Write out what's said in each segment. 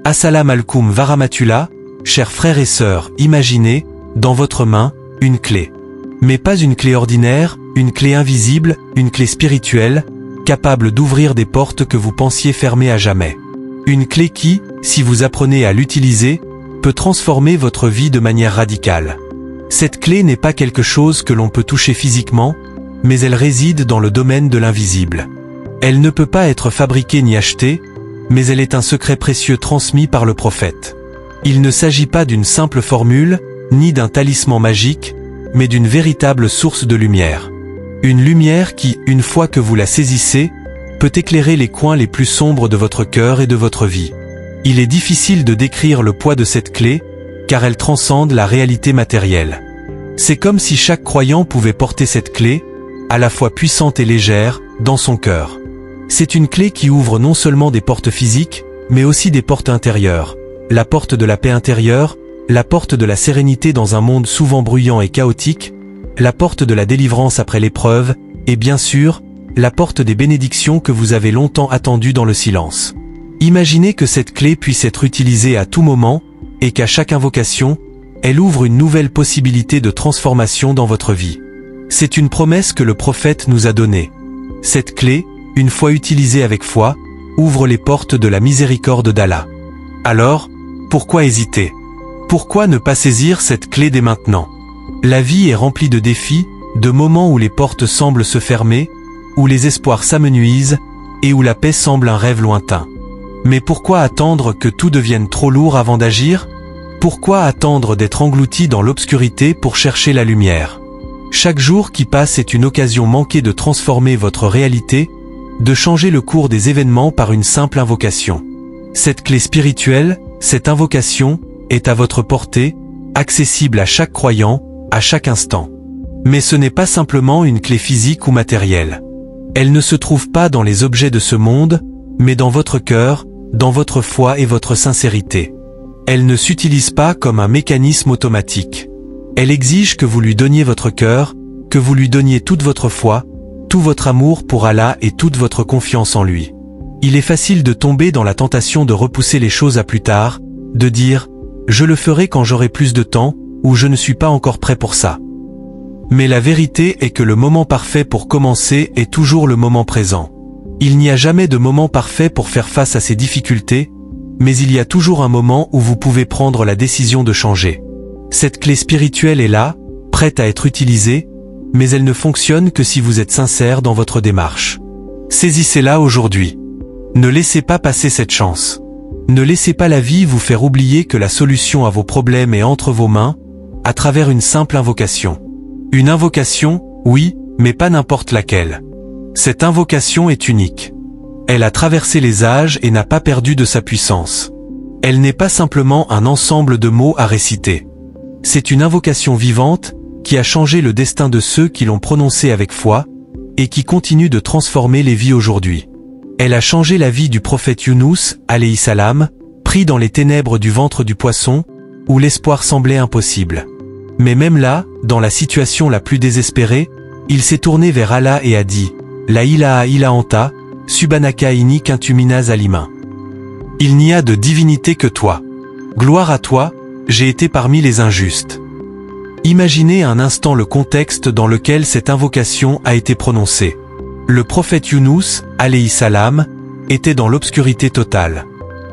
Assalam alaikum Varamatullah, chers frères et sœurs, imaginez, dans votre main, une clé. Mais pas une clé ordinaire, une clé invisible, une clé spirituelle, capable d'ouvrir des portes que vous pensiez fermées à jamais. Une clé qui, si vous apprenez à l'utiliser, peut transformer votre vie de manière radicale. Cette clé n'est pas quelque chose que l'on peut toucher physiquement, mais elle réside dans le domaine de l'invisible. Elle ne peut pas être fabriquée ni achetée, mais elle est un secret précieux transmis par le prophète. Il ne s'agit pas d'une simple formule, ni d'un talisman magique, mais d'une véritable source de lumière. Une lumière qui, une fois que vous la saisissez, peut éclairer les coins les plus sombres de votre cœur et de votre vie. Il est difficile de décrire le poids de cette clé, car elle transcende la réalité matérielle. C'est comme si chaque croyant pouvait porter cette clé, à la fois puissante et légère, dans son cœur. C'est une clé qui ouvre non seulement des portes physiques, mais aussi des portes intérieures. La porte de la paix intérieure, la porte de la sérénité dans un monde souvent bruyant et chaotique, la porte de la délivrance après l'épreuve, et bien sûr, la porte des bénédictions que vous avez longtemps attendues dans le silence. Imaginez que cette clé puisse être utilisée à tout moment, et qu'à chaque invocation, elle ouvre une nouvelle possibilité de transformation dans votre vie. C'est une promesse que le prophète nous a donnée. Cette clé, une fois utilisée avec foi, ouvre les portes de la miséricorde d'Allah. Alors, pourquoi hésiter? Pourquoi ne pas saisir cette clé dès maintenant? La vie est remplie de défis, de moments où les portes semblent se fermer, où les espoirs s'amenuisent, et où la paix semble un rêve lointain. Mais pourquoi attendre que tout devienne trop lourd avant d'agir? Pourquoi attendre d'être englouti dans l'obscurité pour chercher la lumière? Chaque jour qui passe est une occasion manquée de transformer votre réalité, de changer le cours des événements par une simple invocation. Cette clé spirituelle, cette invocation, est à votre portée, accessible à chaque croyant, à chaque instant. Mais ce n'est pas simplement une clé physique ou matérielle. Elle ne se trouve pas dans les objets de ce monde, mais dans votre cœur, dans votre foi et votre sincérité. Elle ne s'utilise pas comme un mécanisme automatique. Elle exige que vous lui donniez votre cœur, que vous lui donniez toute votre foi, tout votre amour pour Allah et toute votre confiance en lui. Il est facile de tomber dans la tentation de repousser les choses à plus tard, de dire « je le ferai quand j'aurai plus de temps » ou « je ne suis pas encore prêt pour ça ». Mais la vérité est que le moment parfait pour commencer est toujours le moment présent. Il n'y a jamais de moment parfait pour faire face à ces difficultés, mais il y a toujours un moment où vous pouvez prendre la décision de changer. Cette clé spirituelle est là, prête à être utilisée, mais elle ne fonctionne que si vous êtes sincère dans votre démarche. Saisissez-la aujourd'hui. Ne laissez pas passer cette chance. Ne laissez pas la vie vous faire oublier que la solution à vos problèmes est entre vos mains, à travers une simple invocation. Une invocation, oui, mais pas n'importe laquelle. Cette invocation est unique. Elle a traversé les âges et n'a pas perdu de sa puissance. Elle n'est pas simplement un ensemble de mots à réciter. C'est une invocation vivante, qui a changé le destin de ceux qui l'ont prononcée avec foi, et qui continue de transformer les vies aujourd'hui. Elle a changé la vie du prophète Younous, alayhi salam, pris dans les ténèbres du ventre du poisson, où l'espoir semblait impossible. Mais même là, dans la situation la plus désespérée, il s'est tourné vers Allah et a dit « La ilaha illa anta, subhanaka inni kuntu minaz zalimin. Il n'y a de divinité que toi. Gloire à toi, j'ai été parmi les injustes. » Imaginez un instant le contexte dans lequel cette invocation a été prononcée. Le prophète Younous, alayhi salam, était dans l'obscurité totale.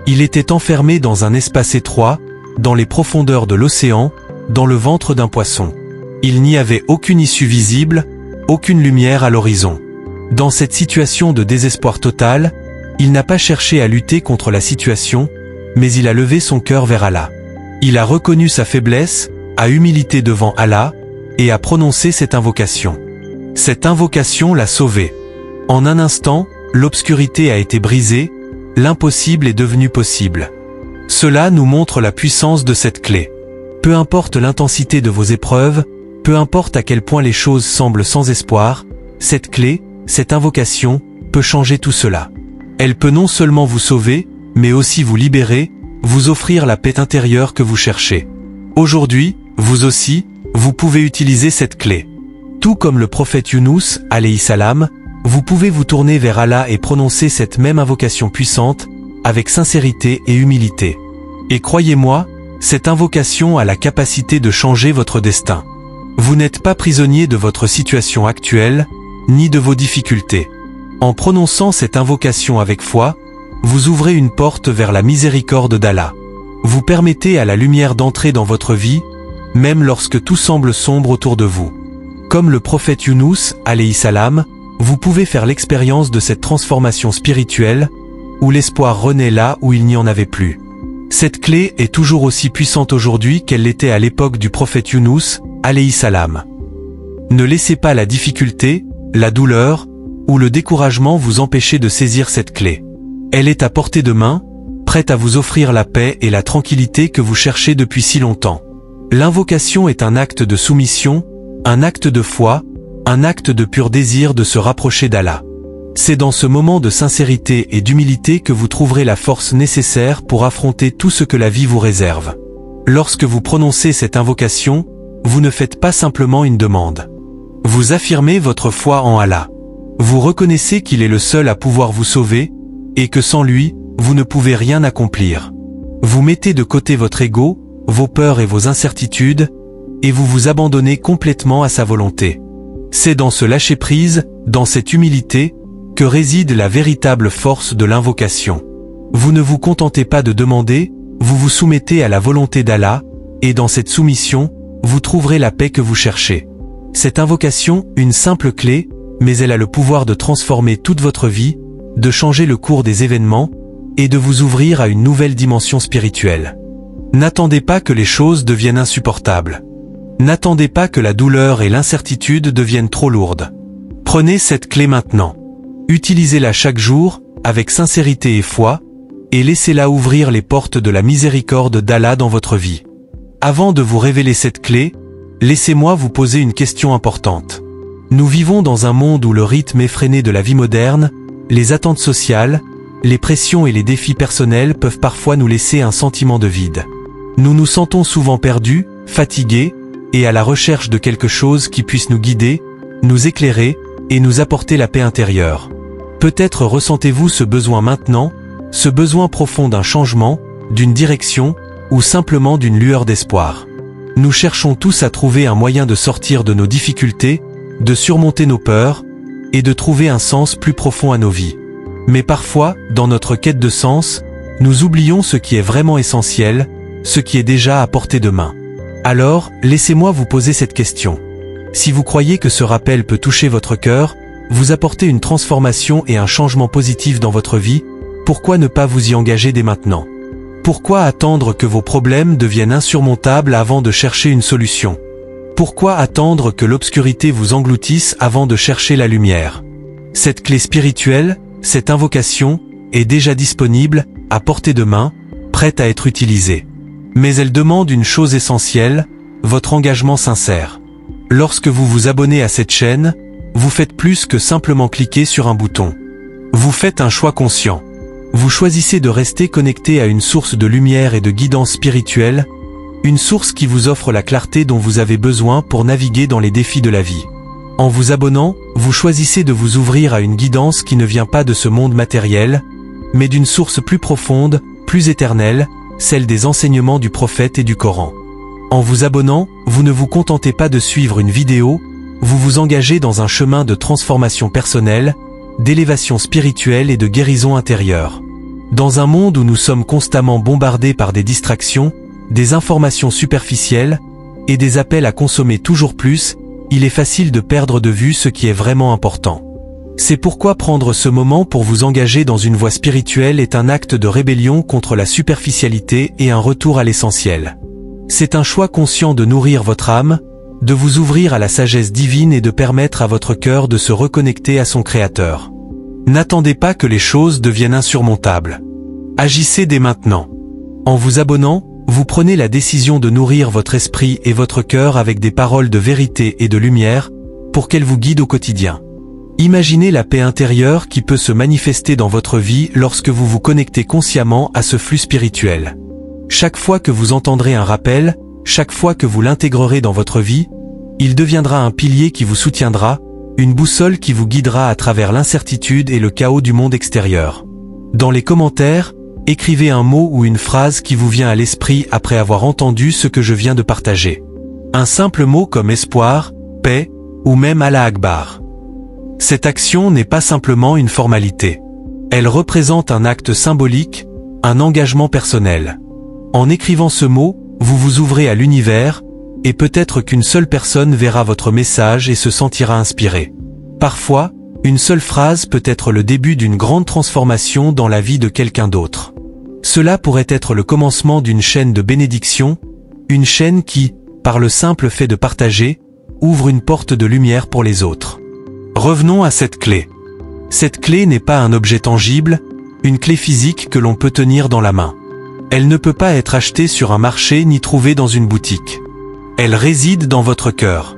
Il était enfermé dans un espace étroit, dans les profondeurs de l'océan, dans le ventre d'un poisson. Il n'y avait aucune issue visible, aucune lumière à l'horizon. Dans cette situation de désespoir total, il n'a pas cherché à lutter contre la situation, mais il a levé son cœur vers Allah. Il a reconnu sa faiblesse, a humilité devant Allah, et a prononcé cette invocation. Cette invocation l'a sauvé. En un instant, l'obscurité a été brisée, l'impossible est devenu possible. Cela nous montre la puissance de cette clé. Peu importe l'intensité de vos épreuves, peu importe à quel point les choses semblent sans espoir, cette clé, cette invocation, peut changer tout cela. Elle peut non seulement vous sauver, mais aussi vous libérer, vous offrir la paix intérieure que vous cherchez. Aujourd'hui, vous aussi, vous pouvez utiliser cette clé. Tout comme le prophète Younous, alayhi salam, vous pouvez vous tourner vers Allah et prononcer cette même invocation puissante, avec sincérité et humilité. Et croyez-moi, cette invocation a la capacité de changer votre destin. Vous n'êtes pas prisonnier de votre situation actuelle, ni de vos difficultés. En prononçant cette invocation avec foi, vous ouvrez une porte vers la miséricorde d'Allah. Vous permettez à la lumière d'entrer dans votre vie, même lorsque tout semble sombre autour de vous. Comme le prophète Younous, alayhi salam, vous pouvez faire l'expérience de cette transformation spirituelle, où l'espoir renaît là où il n'y en avait plus. Cette clé est toujours aussi puissante aujourd'hui qu'elle l'était à l'époque du prophète Younous, alayhi salam. Ne laissez pas la difficulté, la douleur, ou le découragement vous empêcher de saisir cette clé. Elle est à portée de main, prête à vous offrir la paix et la tranquillité que vous cherchez depuis si longtemps. L'invocation est un acte de soumission, un acte de foi, un acte de pur désir de se rapprocher d'Allah. C'est dans ce moment de sincérité et d'humilité que vous trouverez la force nécessaire pour affronter tout ce que la vie vous réserve. Lorsque vous prononcez cette invocation, vous ne faites pas simplement une demande. Vous affirmez votre foi en Allah. Vous reconnaissez qu'il est le seul à pouvoir vous sauver, et que sans lui, vous ne pouvez rien accomplir. Vous mettez de côté votre ego, vos peurs et vos incertitudes, et vous vous abandonnez complètement à sa volonté. C'est dans ce lâcher-prise, dans cette humilité, que réside la véritable force de l'invocation. Vous ne vous contentez pas de demander, vous vous soumettez à la volonté d'Allah, et dans cette soumission, vous trouverez la paix que vous cherchez. Cette invocation, une simple clé, mais elle a le pouvoir de transformer toute votre vie, de changer le cours des événements, et de vous ouvrir à une nouvelle dimension spirituelle. N'attendez pas que les choses deviennent insupportables. N'attendez pas que la douleur et l'incertitude deviennent trop lourdes. Prenez cette clé maintenant. Utilisez-la chaque jour, avec sincérité et foi, et laissez-la ouvrir les portes de la miséricorde d'Allah dans votre vie. Avant de vous révéler cette clé, laissez-moi vous poser une question importante. Nous vivons dans un monde où le rythme effréné de la vie moderne, les attentes sociales, les pressions et les défis personnels peuvent parfois nous laisser un sentiment de vide. Nous nous sentons souvent perdus, fatigués, et à la recherche de quelque chose qui puisse nous guider, nous éclairer, et nous apporter la paix intérieure. Peut-être ressentez-vous ce besoin maintenant, ce besoin profond d'un changement, d'une direction, ou simplement d'une lueur d'espoir. Nous cherchons tous à trouver un moyen de sortir de nos difficultés, de surmonter nos peurs, et de trouver un sens plus profond à nos vies. Mais parfois, dans notre quête de sens, nous oublions ce qui est vraiment essentiel, ce qui est déjà à portée de main. Alors, laissez-moi vous poser cette question. Si vous croyez que ce rappel peut toucher votre cœur, vous apporter une transformation et un changement positif dans votre vie, pourquoi ne pas vous y engager dès maintenant? Pourquoi attendre que vos problèmes deviennent insurmontables avant de chercher une solution? Pourquoi attendre que l'obscurité vous engloutisse avant de chercher la lumière? Cette clé spirituelle, cette invocation, est déjà disponible, à portée de main, prête à être utilisée. Mais elle demande une chose essentielle, votre engagement sincère. Lorsque vous vous abonnez à cette chaîne, vous faites plus que simplement cliquer sur un bouton. Vous faites un choix conscient. Vous choisissez de rester connecté à une source de lumière et de guidance spirituelle, une source qui vous offre la clarté dont vous avez besoin pour naviguer dans les défis de la vie. En vous abonnant, vous choisissez de vous ouvrir à une guidance qui ne vient pas de ce monde matériel, mais d'une source plus profonde, plus éternelle, celle des enseignements du prophète et du Coran. En vous abonnant, vous ne vous contentez pas de suivre une vidéo, vous vous engagez dans un chemin de transformation personnelle, d'élévation spirituelle et de guérison intérieure. Dans un monde où nous sommes constamment bombardés par des distractions, des informations superficielles, et des appels à consommer toujours plus, il est facile de perdre de vue ce qui est vraiment important. C'est pourquoi prendre ce moment pour vous engager dans une voie spirituelle est un acte de rébellion contre la superficialité et un retour à l'essentiel. C'est un choix conscient de nourrir votre âme, de vous ouvrir à la sagesse divine et de permettre à votre cœur de se reconnecter à son Créateur. N'attendez pas que les choses deviennent insurmontables. Agissez dès maintenant. En vous abonnant, vous prenez la décision de nourrir votre esprit et votre cœur avec des paroles de vérité et de lumière, pour qu'elles vous guident au quotidien. Imaginez la paix intérieure qui peut se manifester dans votre vie lorsque vous vous connectez consciemment à ce flux spirituel. Chaque fois que vous entendrez un rappel, chaque fois que vous l'intégrerez dans votre vie, il deviendra un pilier qui vous soutiendra, une boussole qui vous guidera à travers l'incertitude et le chaos du monde extérieur. Dans les commentaires, Écrivez un mot ou une phrase qui vous vient à l'esprit après avoir entendu ce que je viens de partager. Un simple mot comme espoir, paix, ou même Allah Akbar. Cette action n'est pas simplement une formalité. Elle représente un acte symbolique, un engagement personnel. En écrivant ce mot, vous vous ouvrez à l'univers, et peut-être qu'une seule personne verra votre message et se sentira inspirée. Parfois, une seule phrase peut être le début d'une grande transformation dans la vie de quelqu'un d'autre. Cela pourrait être le commencement d'une chaîne de bénédiction, une chaîne qui, par le simple fait de partager, ouvre une porte de lumière pour les autres. Revenons à cette clé. Cette clé n'est pas un objet tangible, une clé physique que l'on peut tenir dans la main. Elle ne peut pas être achetée sur un marché ni trouvée dans une boutique. Elle réside dans votre cœur.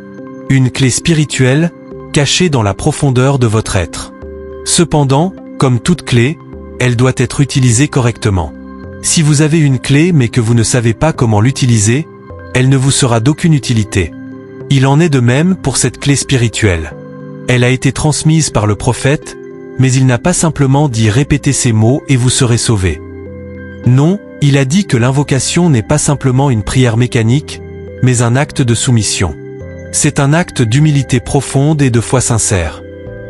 Une clé spirituelle, cachée dans la profondeur de votre être. Cependant, comme toute clé, elle doit être utilisée correctement. Si vous avez une clé mais que vous ne savez pas comment l'utiliser, elle ne vous sera d'aucune utilité. Il en est de même pour cette clé spirituelle. Elle a été transmise par le prophète, mais il n'a pas simplement dit répétez ces mots et vous serez sauvés. Non, il a dit que l'invocation n'est pas simplement une prière mécanique, mais un acte de soumission. C'est un acte d'humilité profonde et de foi sincère.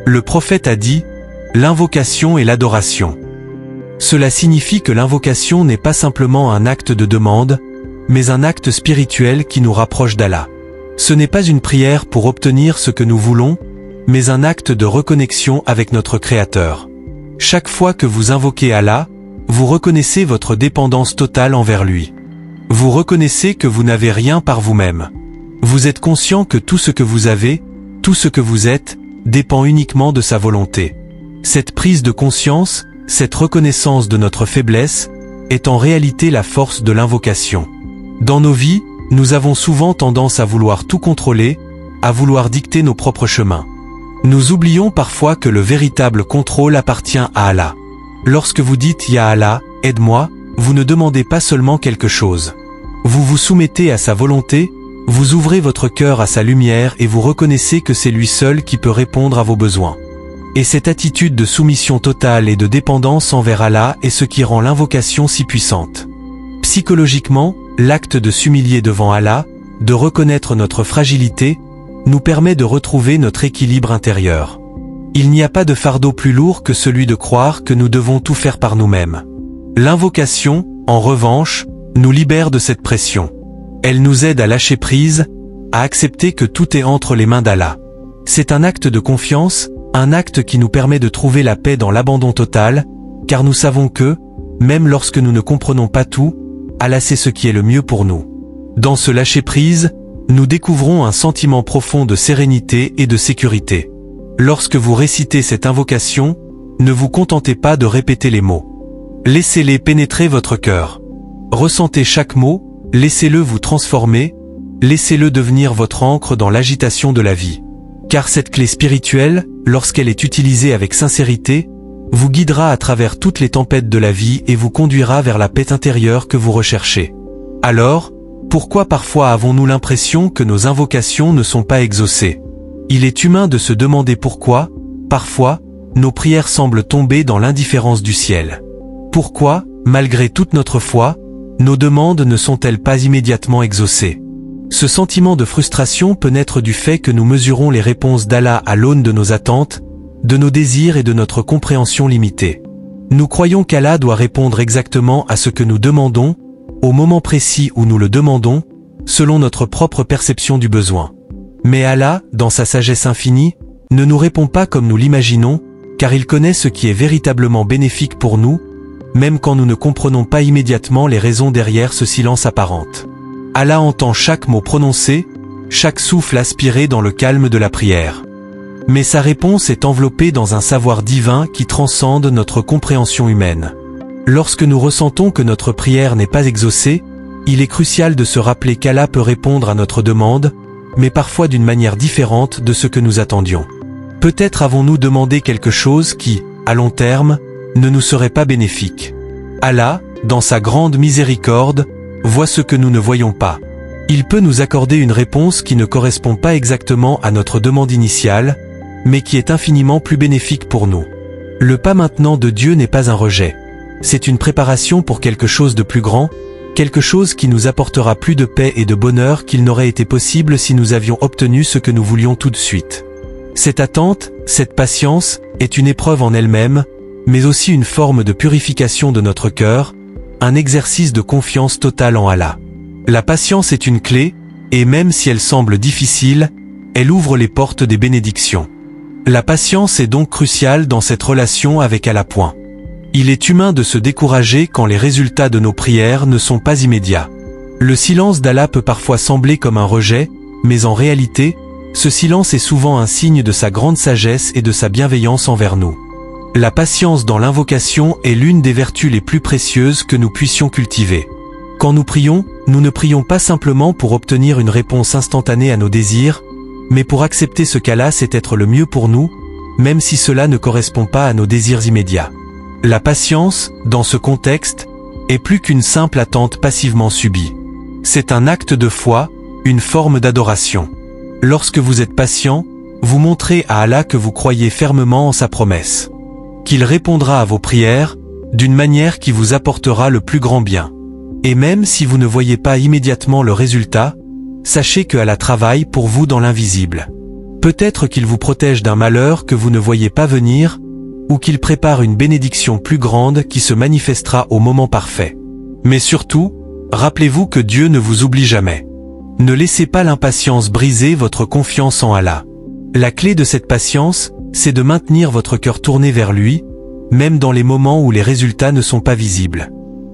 Le prophète a dit, l'invocation et l'adoration. Cela signifie que l'invocation n'est pas simplement un acte de demande, mais un acte spirituel qui nous rapproche d'Allah. Ce n'est pas une prière pour obtenir ce que nous voulons, mais un acte de reconnexion avec notre Créateur. Chaque fois que vous invoquez Allah, vous reconnaissez votre dépendance totale envers lui. Vous reconnaissez que vous n'avez rien par vous-même. Vous êtes conscient que tout ce que vous avez, tout ce que vous êtes, dépend uniquement de sa volonté. Cette prise de conscience, cette reconnaissance de notre faiblesse, est en réalité la force de l'invocation. Dans nos vies, nous avons souvent tendance à vouloir tout contrôler, à vouloir dicter nos propres chemins. Nous oublions parfois que le véritable contrôle appartient à Allah. Lorsque vous dites « Ya Allah, aide-moi », vous ne demandez pas seulement quelque chose. Vous vous soumettez à sa volonté, vous ouvrez votre cœur à sa lumière et vous reconnaissez que c'est lui seul qui peut répondre à vos besoins. Et cette attitude de soumission totale et de dépendance envers Allah est ce qui rend l'invocation si puissante. Psychologiquement, l'acte de s'humilier devant Allah, de reconnaître notre fragilité, nous permet de retrouver notre équilibre intérieur. Il n'y a pas de fardeau plus lourd que celui de croire que nous devons tout faire par nous-mêmes. L'invocation, en revanche, nous libère de cette pression. Elle nous aide à lâcher prise, à accepter que tout est entre les mains d'Allah. C'est un acte de confiance, un acte qui nous permet de trouver la paix dans l'abandon total, car nous savons que, même lorsque nous ne comprenons pas tout, Allah sait ce qui est le mieux pour nous. Dans ce lâcher-prise, nous découvrons un sentiment profond de sérénité et de sécurité. Lorsque vous récitez cette invocation, ne vous contentez pas de répéter les mots. Laissez-les pénétrer votre cœur. Ressentez chaque mot, laissez-le vous transformer, laissez-le devenir votre ancre dans l'agitation de la vie. Car cette clé spirituelle, lorsqu'elle est utilisée avec sincérité, vous guidera à travers toutes les tempêtes de la vie et vous conduira vers la paix intérieure que vous recherchez. Alors, pourquoi parfois avons-nous l'impression que nos invocations ne sont pas exaucées? Il est humain de se demander pourquoi, parfois, nos prières semblent tomber dans l'indifférence du ciel. Pourquoi, malgré toute notre foi, nos demandes ne sont-elles pas immédiatement exaucées? Ce sentiment de frustration peut naître du fait que nous mesurons les réponses d'Allah à l'aune de nos attentes, de nos désirs et de notre compréhension limitée. Nous croyons qu'Allah doit répondre exactement à ce que nous demandons, au moment précis où nous le demandons, selon notre propre perception du besoin. Mais Allah, dans sa sagesse infinie, ne nous répond pas comme nous l'imaginons, car il connaît ce qui est véritablement bénéfique pour nous, même quand nous ne comprenons pas immédiatement les raisons derrière ce silence apparent. Allah entend chaque mot prononcé, chaque souffle aspiré dans le calme de la prière. Mais sa réponse est enveloppée dans un savoir divin qui transcende notre compréhension humaine. Lorsque nous ressentons que notre prière n'est pas exaucée, il est crucial de se rappeler qu'Allah peut répondre à notre demande, mais parfois d'une manière différente de ce que nous attendions. Peut-être avons-nous demandé quelque chose qui, à long terme, ne nous serait pas bénéfique. Allah, dans sa grande miséricorde, voit ce que nous ne voyons pas. Il peut nous accorder une réponse qui ne correspond pas exactement à notre demande initiale, mais qui est infiniment plus bénéfique pour nous. Le pas maintenant de Dieu n'est pas un rejet. c'est une préparation pour quelque chose de plus grand, quelque chose qui nous apportera plus de paix et de bonheur qu'il n'aurait été possible si nous avions obtenu ce que nous voulions tout de suite. Cette attente, cette patience, est une épreuve en elle-même, mais aussi une forme de purification de notre cœur, un exercice de confiance totale en Allah. La patience est une clé, et même si elle semble difficile, elle ouvre les portes des bénédictions. La patience est donc cruciale dans cette relation avec Allah. Il est humain de se décourager quand les résultats de nos prières ne sont pas immédiats. Le silence d'Allah peut parfois sembler comme un rejet, mais en réalité, ce silence est souvent un signe de sa grande sagesse et de sa bienveillance envers nous. La patience dans l'invocation est l'une des vertus les plus précieuses que nous puissions cultiver. Quand nous prions, nous ne prions pas simplement pour obtenir une réponse instantanée à nos désirs, mais pour accepter ce qu'Allah sait être le mieux pour nous, même si cela ne correspond pas à nos désirs immédiats. La patience, dans ce contexte, est plus qu'une simple attente passivement subie. C'est un acte de foi, une forme d'adoration. Lorsque vous êtes patient, vous montrez à Allah que vous croyez fermement en sa promesse. Qu'il répondra à vos prières, d'une manière qui vous apportera le plus grand bien. Et même si vous ne voyez pas immédiatement le résultat, sachez que Allah travaille pour vous dans l'invisible. Peut-être qu'il vous protège d'un malheur que vous ne voyez pas venir, ou qu'il prépare une bénédiction plus grande qui se manifestera au moment parfait. Mais surtout, rappelez-vous que Dieu ne vous oublie jamais. Ne laissez pas l'impatience briser votre confiance en Allah. La clé de cette patience, c'est de maintenir votre cœur tourné vers lui, même dans les moments où les résultats ne sont pas visibles.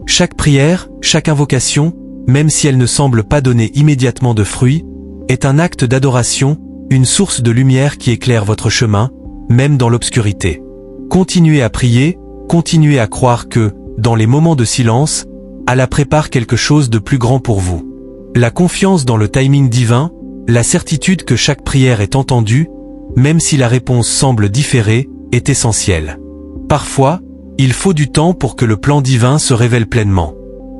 Chaque prière, chaque invocation, même si elle ne semble pas donner immédiatement de fruits, est un acte d'adoration, une source de lumière qui éclaire votre chemin, même dans l'obscurité. Continuez à prier, continuez à croire que, dans les moments de silence, Allah prépare quelque chose de plus grand pour vous. La confiance dans le timing divin, la certitude que chaque prière est entendue, même si la réponse semble différer, est essentielle. Parfois, il faut du temps pour que le plan divin se révèle pleinement.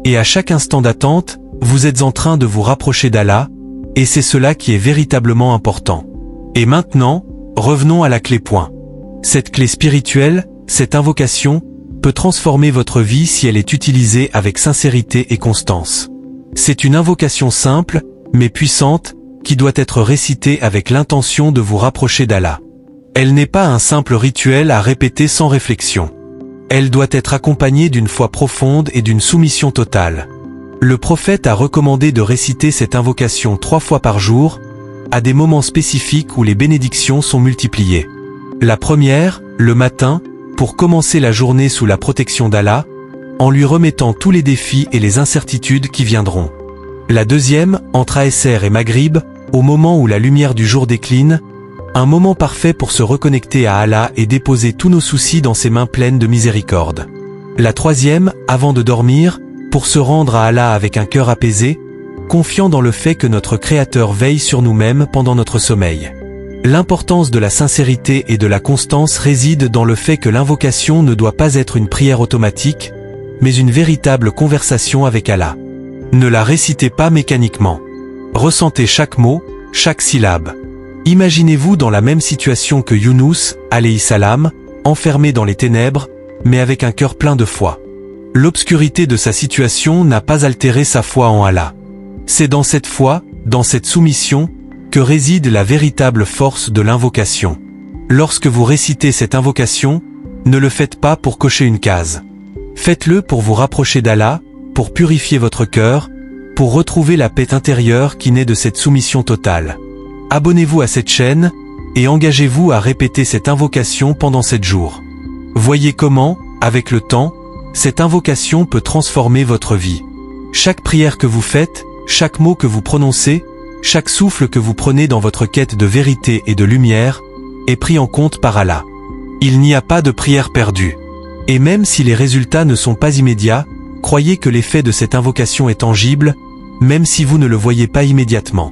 Et à chaque instant d'attente, vous êtes en train de vous rapprocher d'Allah, et c'est cela qui est véritablement important. Et maintenant, revenons à la clé point. Cette clé spirituelle, cette invocation, peut transformer votre vie si elle est utilisée avec sincérité et constance. C'est une invocation simple, mais puissante, qui doit être récitée avec l'intention de vous rapprocher d'Allah. Elle n'est pas un simple rituel à répéter sans réflexion. Elle doit être accompagnée d'une foi profonde et d'une soumission totale. Le prophète a recommandé de réciter cette invocation 3 fois par jour, à des moments spécifiques où les bénédictions sont multipliées. La première, le matin, pour commencer la journée sous la protection d'Allah, en lui remettant tous les défis et les incertitudes qui viendront. La deuxième, entre Asr et Maghrib, au moment où la lumière du jour décline, un moment parfait pour se reconnecter à Allah et déposer tous nos soucis dans ses mains pleines de miséricorde. La troisième, avant de dormir, pour se rendre à Allah avec un cœur apaisé, confiant dans le fait que notre Créateur veille sur nous-mêmes pendant notre sommeil. L'importance de la sincérité et de la constance réside dans le fait que l'invocation ne doit pas être une prière automatique, mais une véritable conversation avec Allah. Ne la récitez pas mécaniquement. Ressentez chaque mot, chaque syllabe. Imaginez-vous dans la même situation que Younous, alayhi salam, enfermé dans les ténèbres, mais avec un cœur plein de foi. L'obscurité de sa situation n'a pas altéré sa foi en Allah. C'est dans cette foi, dans cette soumission, que réside la véritable force de l'invocation. Lorsque vous récitez cette invocation, ne le faites pas pour cocher une case. Faites-le pour vous rapprocher d'Allah, pour purifier votre cœur, pour retrouver la paix intérieure qui naît de cette soumission totale. Abonnez-vous à cette chaîne, et engagez-vous à répéter cette invocation pendant 7 jours. Voyez comment, avec le temps, cette invocation peut transformer votre vie. Chaque prière que vous faites, chaque mot que vous prononcez, chaque souffle que vous prenez dans votre quête de vérité et de lumière, est pris en compte par Allah. Il n'y a pas de prière perdue. Et même si les résultats ne sont pas immédiats, croyez que l'effet de cette invocation est tangible, même si vous ne le voyez pas immédiatement.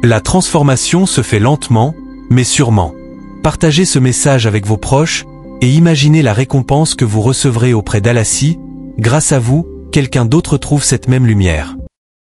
La transformation se fait lentement, mais sûrement. Partagez ce message avec vos proches, et imaginez la récompense que vous recevrez auprès d'Allah si, grâce à vous, quelqu'un d'autre trouve cette même lumière.